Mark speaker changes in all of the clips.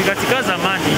Speaker 1: Katika zamani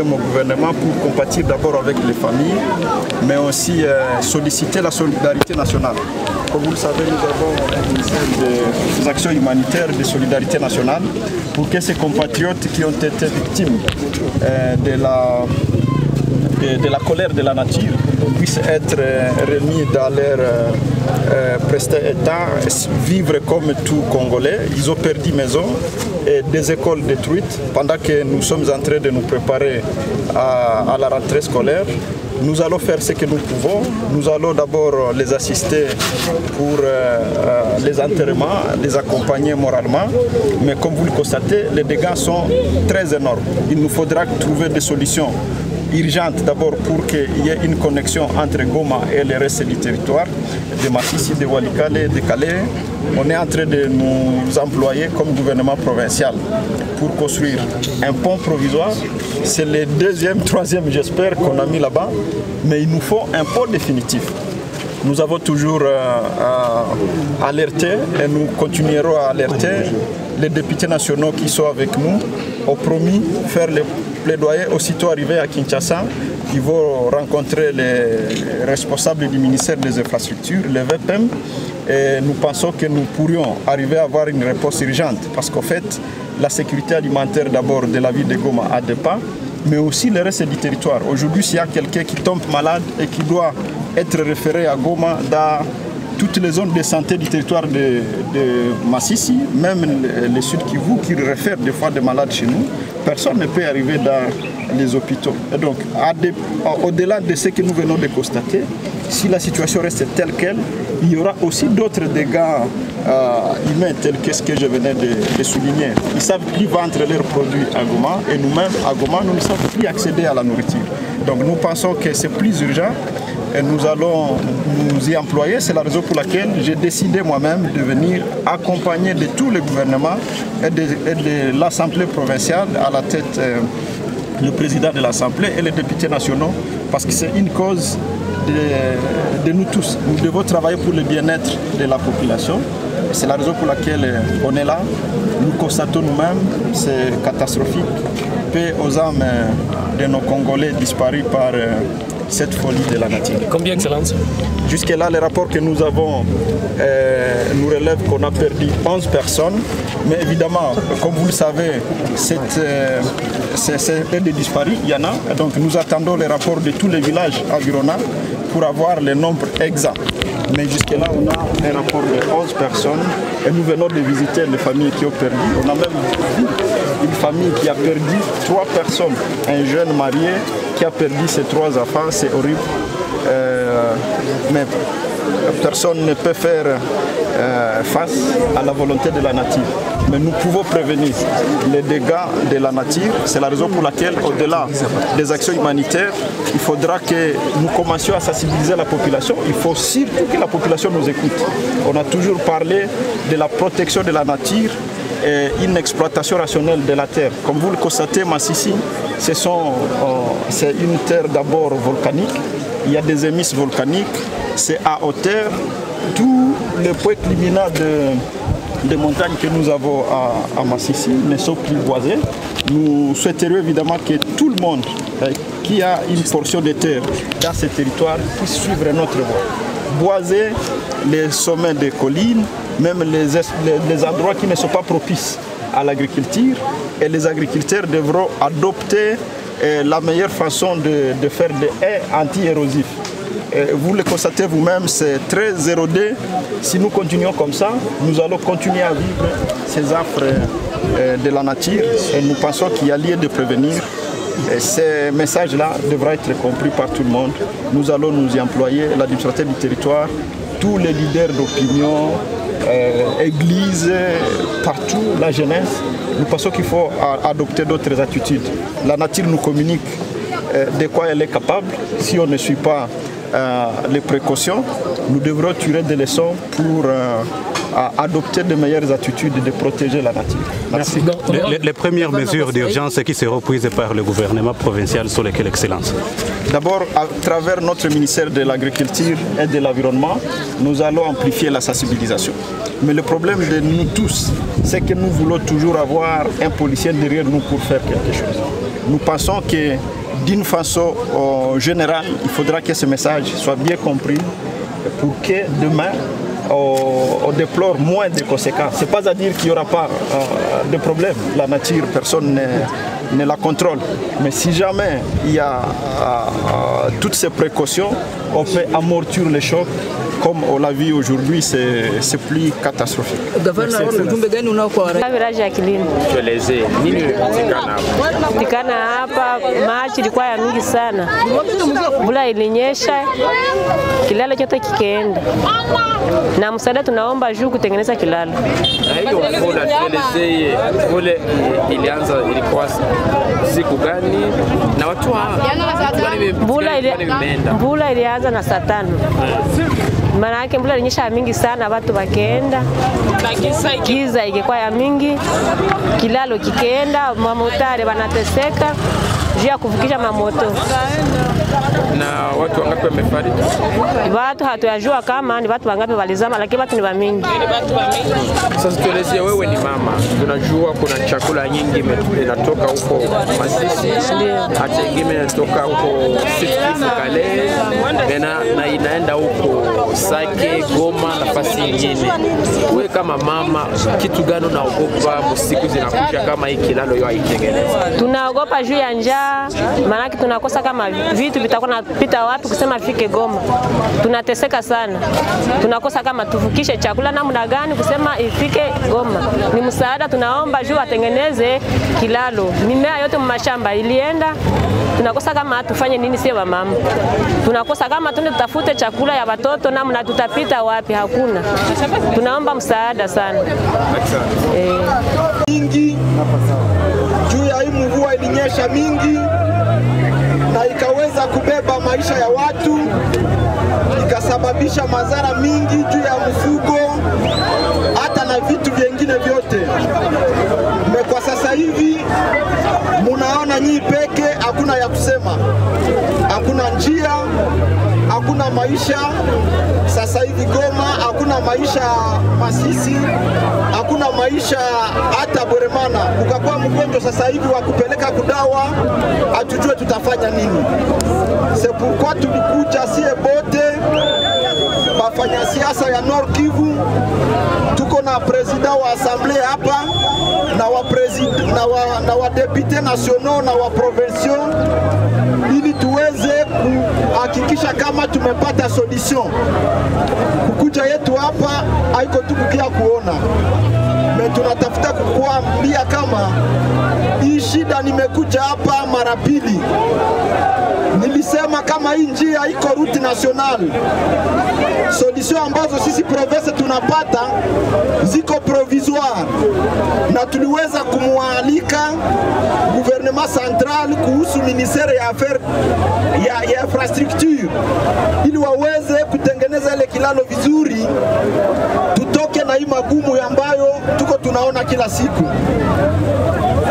Speaker 2: mon gouvernement pour compatir d'abord avec les familles, mais aussi solliciter la solidarité nationale. Comme vous le savez, nous avons initié des actions humanitaires de solidarité nationale pour que ces compatriotes qui ont été victimes de la colère de la nature puissent être remis dans leur presté état, vivre comme tout Congolais. Ils ont perdu maison et des écoles détruites. Pendant que nous sommes en train de nous préparer à la rentrée scolaire, nous allons faire ce que nous pouvons. Nous allons d'abord les assister pour les enterrements, les accompagner moralement. Mais comme vous le constatez, les dégâts sont très énormes. Il nous faudra trouver des solutions urgentes d'abord pour qu'il y ait une connexion entre Goma et le reste du territoire, de Massissi, de Walikale, de Calais. On est en train de nous employer comme gouvernement provincial pour construire un pont provisoire. C'est le deuxième, troisième, j'espère, qu'on a mis là-bas. Mais il nous faut un pont définitif. Nous avons toujours alerté et nous continuerons à alerter. Les députés nationaux qui sont avec nous ont promis de faire le plaidoyer aussitôt arrivés à Kinshasa. Ils vont rencontrer les responsables du ministère des Infrastructures, le VPM, et nous pensons que nous pourrions arriver à avoir une réponse urgente parce qu'en fait, la sécurité alimentaire d'abord de la ville de Goma a des pas, mais aussi le reste du territoire. Aujourd'hui, s'il y a quelqu'un qui tombe malade et qui doit être référé à Goma dans toutes les zones de santé du territoire de Massissi, même le Sud Kivu qui réfère des fois des malades chez nous, personne ne peut arriver dans les hôpitaux. Et donc, au-delà de ce que nous venons de constater, si la situation reste telle qu'elle, il y aura aussi d'autres dégâts humains tels que ce que je venais de souligner. Ils ne savent plus vendre leurs produits à Goma et nous-mêmes, à Goma, nous ne savons plus accéder à la nourriture. Donc nous pensons que c'est plus urgent et nous allons nous y employer. C'est la raison pour laquelle j'ai décidé moi-même de venir accompagner de tous les gouvernements et de l'Assemblée provinciale à la tête le président de l'Assemblée et les députés nationaux parce que c'est une cause de nous tous. Nous devons travailler pour le bien-être de la population. C'est la raison pour laquelle on est là. Nous constatons nous-mêmes, c'est catastrophique. Paix aux âmes de nos Congolais disparus par cette folie de la nature.
Speaker 3: Combien, Excellence?
Speaker 2: Jusque-là, les rapports que nous avons nous relèvent qu'on a perdu 11 personnes. Mais évidemment, comme vous le savez, c'est des disparus, il y en a. Donc nous attendons les rapports de tous les villages environnants pour avoir le nombre exact. Mais jusque-là, on a un rapport de 11 personnes et nous venons de visiter les familles qui ont perdu. On a même vu une famille qui a perdu 3 personnes. Un jeune marié qui a perdu ses 3 enfants, c'est horrible. Mais personne ne peut faire face à la volonté de la nature. Mais nous pouvons prévenir les dégâts de la nature. C'est la raison pour laquelle, au-delà des actions humanitaires, il faudra que nous commencions à sensibiliser la population. Il faut surtout que la population nous écoute. On a toujours parlé de la protection de la nature et une exploitation rationnelle de la terre. Comme vous le constatez, Massissi, c'est une terre d'abord volcanique. Il y a des émisses volcaniques, c'est à hauteur. Tous les points climinaux de montagnes que nous avons à Massissi ne sont plus boisés. Nous souhaiterions évidemment que tout le monde qui a une portion de terre dans ce territoire puisse suivre notre voie. Boiser les sommets des collines, même les endroits qui ne sont pas propices à l'agriculture, et les agriculteurs devront adopter la meilleure façon de faire des haies anti-érosifs. Vous le constatez vous-même, c'est très érodé. Si nous continuons comme ça, nous allons continuer à vivre ces affres de la nature et nous pensons qu'il y a lieu de prévenir Et ces messages-là devraient être compris par tout le monde. Nous allons nous y employer, l'administrateur du territoire, tous les leaders d'opinion, églises, partout, la jeunesse. Nous pensons qu'il faut adopter d'autres attitudes. La nature nous communique de quoi elle est capable. Si on ne suit pas les précautions, nous devrons tirer des leçons pour adopter de meilleures attitudes de protéger la nature. Merci.
Speaker 1: Les premières mesures d'urgence qui seront prises par le gouvernement provincial sur lesquelles Excellence?
Speaker 2: D'abord, à travers notre ministère de l'Agriculture et de l'Environnement, nous allons amplifier la sensibilisation. Mais le problème de nous tous, c'est que nous voulons toujours avoir un policier derrière nous pour faire quelque chose. Nous pensons que d'une façon générale, il faudra que ce message soit bien compris pour que demain, on déplore moins de conséquences. Ce n'est pas à dire qu'il n'y aura pas de problème. La nature, personne ne la contrôle. Mais si jamais il y a toutes ces précautions, on peut amortir les chocs. Comme on l'a vu aujourd'hui, c'est plus catastrophique.
Speaker 3: Tikana hapa maji ilikuwa ya mingi sana, mvula ilinyesha, kilalo chote kikaenda, na msaada tunaomba juu kutengeneza kilalo.
Speaker 4: Na hiyo mvula tuelezee, ilikuwa siku gani na watu mvula ilianza na saa 5. Maana yake mvula ilinyesha mingi sana, watu wakaenda, giza ilikuwa ya mingi, kilalo kikaenda, mamotari wanateseka juu ya kuvukisha mamoto. Na watu wangapi wamefariki?
Speaker 3: Watu hatuyajua kama ni watu wangapi walizama, lakini watu ni wamingi.
Speaker 4: Sasa tuelezee, wewe ni mama, tunajua kuna chakula nyingi inatoka huko Masisi, hata ingine inatoka huko Sud-Kivu Kale, na inaenda huko Sake, Goma, nafasi nyingine. Wewe kama mama, kitu gani unaogopa msiku zinakuja kama hii kilalo yao haitengenezwa?
Speaker 3: Tunaogopa juu ya njaa, maana tunakosa kama vitu vitakuwa napita wapi kusema fike Goma. Tunateseka sana. Tunakosa kama tuvukishe chakula namna gani kusema ifike Goma. Ni msaada tunaomba juu atengeneze kilalo. Mimea yote mashamba ilienda. Tunakosa kama tufanye nini sisi wa mama. Tunakosa kama tunde tutafute chakula ya watoto namna tutapita wapi, hakuna. Tunaomba msaada sana.
Speaker 5: Mingi juu ya hii mvua ilinyesha mingi na ikaweza kubeba maisha ya watu, ikasababisha madhara mingi juu ya mfugo hata na vitu vingine vyote. Kwa sasa hivi munaona nyinyi peke, hakuna ya kusema, hakuna njia, hakuna maisha. Sasa hivi Goma hakuna maisha, Masisi hakuna maisha, hata Boremana ukakuwa mgonjwa sasa hivi wa kupeleka kudawa, hatujue tutafanya nini. C'est pourquoi tulikuja sie bote bafanya siasa ya Nord Kivu, tuko na president wa assemblée hapa na wa député nationaux na wa provinciaux, ili tuweze kuhakikisha kama tumepata solution. Kukuja yetu hapa haiko tu kukia kuona, tunatafuta kukuambia kama hii shida nimekuja hapa mara pili. Nilisema kama hii njia iko route nationale, solution ambazo sisi province tunapata ziko provisoire, na tuliweza kumwalika gouvernement central kuhusu ministère ya affaires ya infrastructure ili waweze kutengeneza ile kilalo vizuri, tutoke na hii magumu ambayo tuko tunaona kila siku.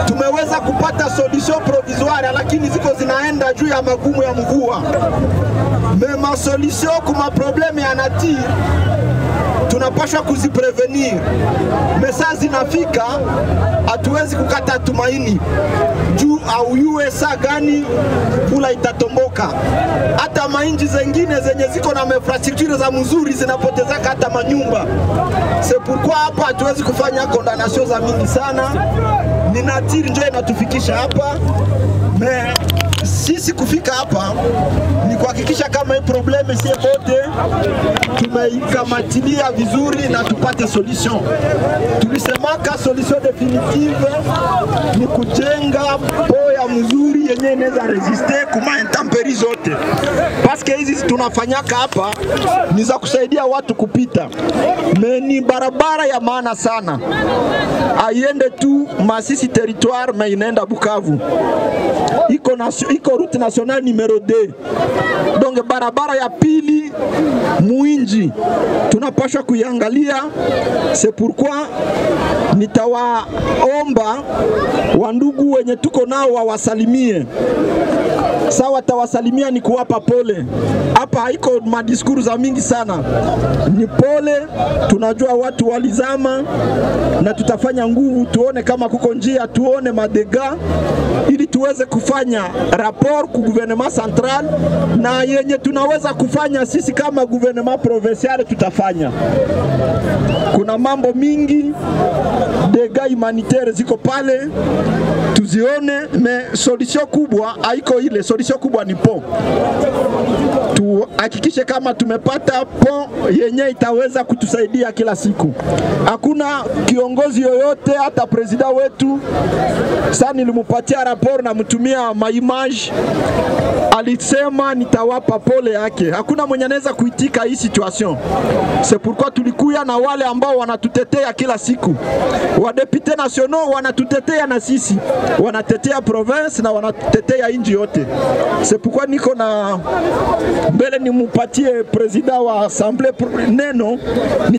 Speaker 5: Tumeweza kupata solution provisoire, lakini ziko zinaenda juu ya magumu ya mvua. Mema solution kuma probleme ya nature tunapaswa kuziprevenir. Mesa zinafika, hatuwezi kukata tumaini juu au yue saa gani pula itatomboka. Hata mainji zengine zenye ziko na infrastructure za mzuri zinapoteza hata manyumba. C'est pourquoi hapa hatuwezi kufanya condamnation za mingi sana. Ni nature ndio inatufikisha hapa. Sisi kufika hapa ni kuhakikisha kama hii probleme sie bote tumeikamatilia vizuri na tupate solution. Tulisemaka solution definitive ni kujenga boya mzuri. mzuri yenye inaweza resiste kuma intemperi zote, paske hizi tunafanyaka hapa ni za kusaidia watu kupita. Ni barabara ya maana sana, aiende tu Masisi territoire mais inaenda Bukavu. Iko route nationale numero 2. Donc barabara ya pili muinji tunapaswa kuiangalia. C'est pourquoi nitawaomba wandugu wenye tuko nao wawasalimie. Sawa, tawasalimia ni kuwapa pole. Hapa haiko madiskuru za mingi sana, ni pole. Tunajua watu walizama na tutafanya nguvu tuone kama kuko njia, tuone madega ili tuweze kufanya rapport ku gouvernement central, na yenye tunaweza kufanya sisi kama gouvernement provincial tutafanya. Kuna mambo mingi, dega humanitaire ziko pale, tuzione. Me solution kubwa haiko ile, solution kubwa ni pont. Tuhakikishe kama tumepata pont yenye itaweza kutusaidia kila siku. Hakuna kiongozi yoyote, hata presida wetu sasa nilimupatia rapport na mtumia maimage, alisema nitawapa pole yake. Hakuna mwenye anaweza kuitika hii situation. C'est pourquoi tulikuya na wale ambao wanatutetea kila siku. Wadepute nationaux wanatutetea na sisi, wanatetea province na wanatetea inji yote. C'est pourquoi niko na mbele nimupatie presida wa assemblée neno